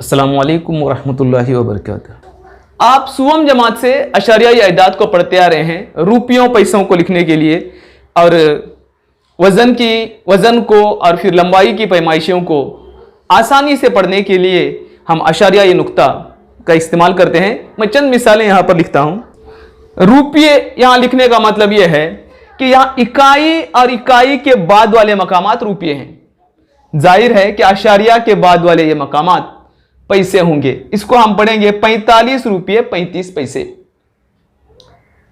अस्सलामु अलैकुम वरहमतुल्लाहि वबरकातुहू। आप सुवम जमात से अशरियाई अदाद को पढ़ते आ रहे हैं रुपयों पैसों को लिखने के लिए, और वज़न को और फिर लंबाई की पैमाइशों को आसानी से पढ़ने के लिए हम अशरियाई नुक्ता का इस्तेमाल करते हैं। मैं चंद मिसालें यहाँ पर लिखता हूँ। रुपये यहाँ लिखने का मतलब यह है कि यहाँ इकाई और इकाई के बाद वाले मकामात रुपये हैं। जाहिर है कि अशरिया के बाद वाले ये मकामात पैसे होंगे। इसको हम पढ़ेंगे 45 रुपये 35 पैसे।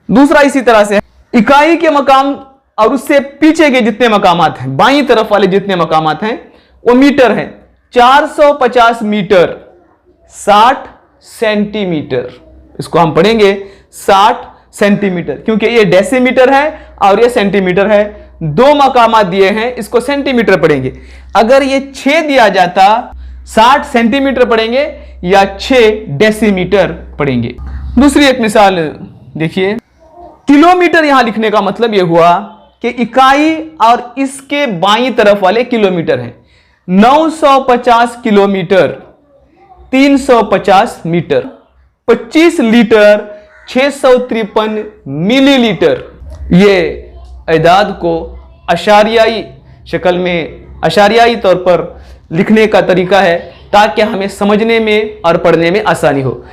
दूसरा इसी तरह से इकाई के मकाम और उससे पीछे के जितने मकामात हैं, बाईं तरफ वाले जितने मकामात हैं वो मीटर हैं। 450 मीटर 60 सेंटीमीटर। इसको हम पढ़ेंगे 60 सेंटीमीटर, क्योंकि ये डेसीमीटर है और ये सेंटीमीटर है। दो मकामात दिए हैं, इसको सेंटीमीटर पढ़ेंगे। अगर ये 6 दिया जाता 60 सेंटीमीटर पढ़ेंगे या 6 डेसीमीटर पढ़ेंगे। दूसरी एक मिसाल देखिए, किलोमीटर यहां लिखने का मतलब यह हुआ कि इकाई और इसके बाईं तरफ वाले किलोमीटर हैं। 950 किलोमीटर 350 मीटर। 25 litre 653 millilitre. ये अदाद को अशरियाई शक्ल में, अशरियाई तौर पर लिखने का तरीका है ताकि हमें समझने में और पढ़ने में आसानी हो।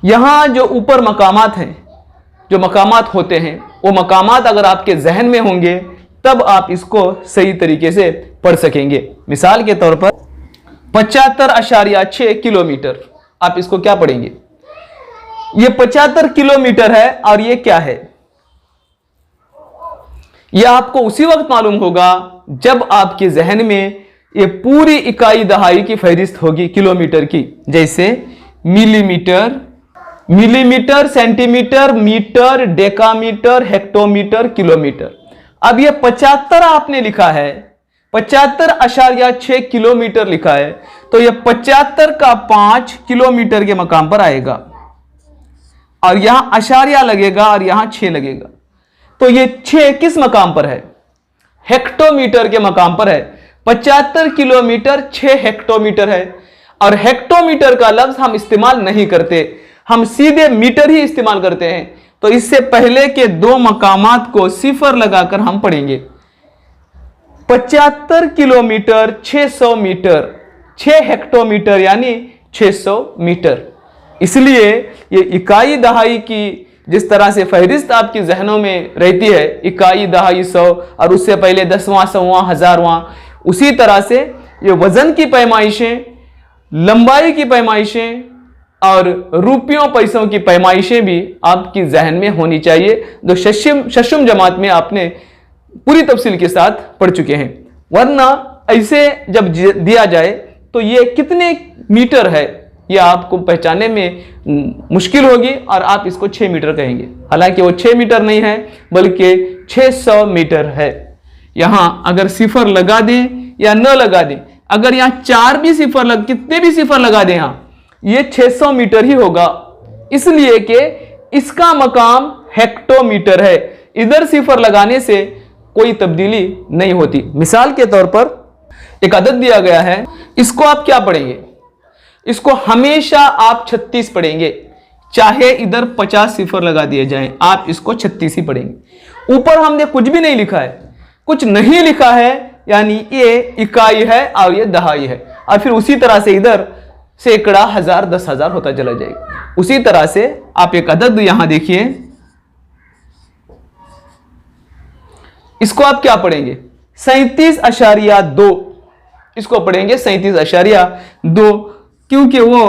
यहाँ जो ऊपर मकामात हैं, जो मकामात होते हैं, वो मकामात अगर आपके जहन में होंगे तब आप इसको सही तरीके से पढ़ सकेंगे। मिसाल के तौर पर 75.6 किलोमीटर, आप इसको क्या पढ़ेंगे? ये 75 किलोमीटर है और ये क्या है? यह आपको उसी वक्त मालूम होगा जब आपके जहन में ये पूरी इकाई दहाई की फहरिस्त होगी किलोमीटर की, जैसे millimetre, millimetre, centimetre, metre, decametre, hectometre, kilometre. अब ये 75 आपने लिखा है, 75.6 किलोमीटर लिखा है, तो ये 75 का 5 किलोमीटर के मकाम पर आएगा और यहां अशारिया लगेगा और यहां 6 लगेगा। तो ये 6 किस मकाम पर है? हेक्टोमीटर के मकाम पर है। 75 किलोमीटर 6 हेक्टोमीटर है, और हेक्टोमीटर का लफ्ज हम इस्तेमाल नहीं करते, हम सीधे मीटर ही इस्तेमाल करते हैं। तो इससे पहले के दो मकामात को सिफर लगाकर हम पढ़ेंगे। 75 किलोमीटर 600 मीटर, 6 हेक्टोमीटर यानी 600 मीटर। इसलिए ये इकाई दहाई की जिस तरह से फहरिस्त आपकी जहनों में रहती है, इकाई दहाई 100 और उससे पहले 10वां 100वां 1000वां, उसी तरह से ये वजन की पैमाइशें, लंबाई की पैमाइशें और रुपयों पैसों की पैमाइशें भी आपकी जहन में होनी चाहिए, जो शशुम जमात में आपने पूरी तफसील के साथ पढ़ चुके हैं। वरना ऐसे जब दिया जाए तो ये कितने मीटर है ये आपको पहचानने में मुश्किल होगी और आप इसको 6 मीटर कहेंगे, हालांकि वो 6 मीटर नहीं है बल्कि 600 मीटर है। यहां अगर सिफर लगा दें या न लगा दें, अगर यहां 4 भी सिफर कितने भी सिफर लगा दें, यहां ये 600 मीटर ही होगा, इसलिए कि इसका मकाम हेक्टोमीटर है। इधर सिफर लगाने से कोई तब्दीली नहीं होती। मिसाल के तौर पर एक अदद दिया गया है, इसको आप क्या पढ़ेंगे? इसको हमेशा आप 36 पढ़ेंगे, चाहे इधर 50 सिफर लगा दिए जाएं, आप इसको 36 ही पढ़ेंगे। ऊपर हमने कुछ भी नहीं लिखा है, कुछ नहीं लिखा है, यानी ये इकाई है और ये दहाई है, और फिर उसी तरह से इधर सैकड़ा, 1000, 10,000 होता चला जाएगा। उसी तरह से आप एक अदद यहां देखिए, इसको आप क्या पढ़ेंगे? 37.2, इसको पढ़ेंगे 37.2, क्योंकि वो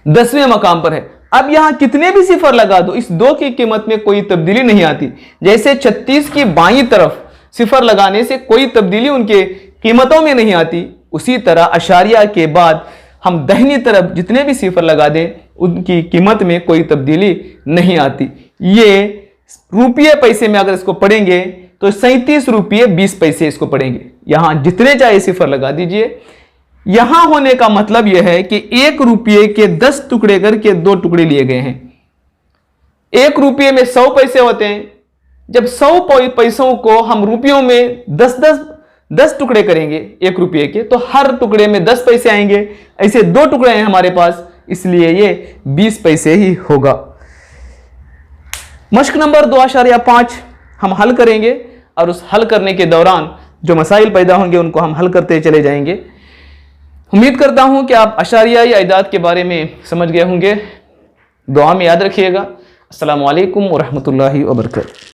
10वें मकाम पर है। अब यहां कितने भी सिफर लगा दो, इस 2 की कीमत में कोई तब्दीली नहीं आती। जैसे 36 की बाईं तरफ सिफर लगाने से कोई तब्दीली उनके कीमतों में नहीं आती, उसी तरह अशारिया के बाद हम दाहिनी तरफ जितने भी सिफर लगा दें उनकी कीमत में कोई तब्दीली नहीं आती। ये रुपये पैसे में अगर इसको पढ़ेंगे तो 37 रुपये 20 पैसे इसको पढ़ेंगे। यहां जितने चाहे सिफर लगा दीजिए। यहां होने का मतलब यह है कि 1 रुपये के 10 टुकड़े करके 2 टुकड़े लिए गए हैं। 1 रुपये में 100 पैसे होते हैं। जब 100 पैसों को हम रुपयों में 10-10 10 टुकड़े करेंगे 1 रुपये के तो हर टुकड़े में 10 पैसे आएंगे। ऐसे 2 टुकड़े हैं हमारे पास, इसलिए ये 20 पैसे ही होगा। मश्क नंबर 2.5 हम हल करेंगे और उस हल करने के दौरान जो मसाइल पैदा होंगे उनको हम हल करते चले जाएंगे। उम्मीद करता हूं कि आप अशारियाई अदाद के बारे में समझ गए होंगे। दुआ में याद रखिएगा। अस्सलामु अलैकुम व रहमतुल्लाहि व बरकातहू।